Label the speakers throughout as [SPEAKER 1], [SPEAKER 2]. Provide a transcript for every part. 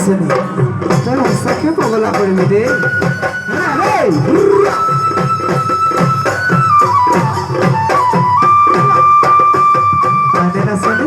[SPEAKER 1] শুনি তোর সখে পগলা করবি রে হ্যাঁ রে মানে না শুনি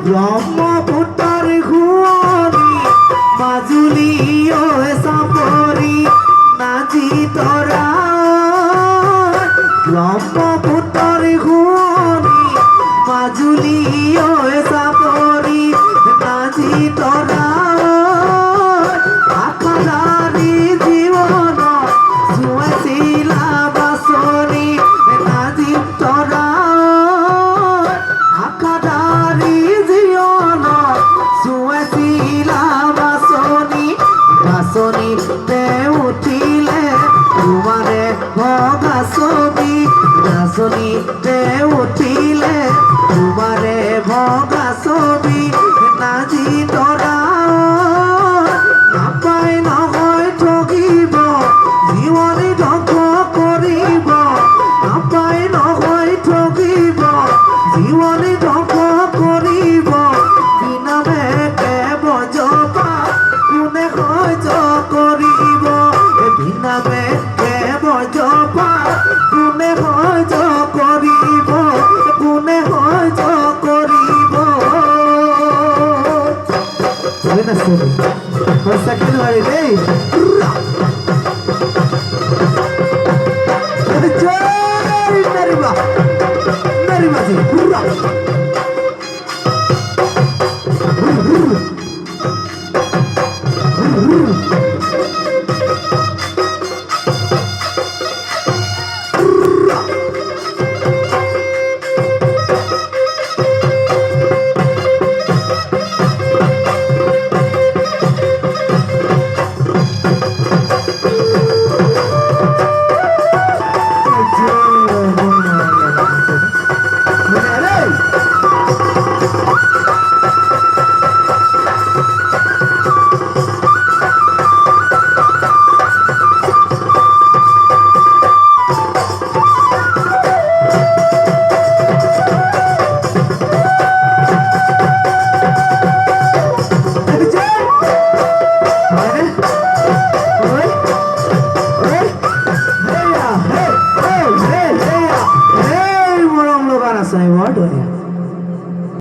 [SPEAKER 1] ব্রহ্মপুত্র ঘুরি মাজুলি ও সাপরি নাজি তোরা ব্রহ্মপুত্র ঘুরি মাজুলি ও সাপরি নাজি তোরা আকাদারি জীবন শুয়েছিলা বাসরি নাজি তোরা আকাদারি বাসনিতে উঠিলে তোমারে ভগা ছবি বাসনিতে উঠিলে তোমারে ভগা ছবি নাজি তোরা নাপাই নহয় ঠগিব জীবনী ধ্বংস কৰিব নাপাই নহয় ঠগিব জীবনী ধ্বংস কৰিব কি নামে বজপা কোনে সহ্য কৰিব বিনামে বজপা কোনে সহ্য কৰিব কোনে সহ্য কৰিব সঁচাকে নোৱাৰি দেই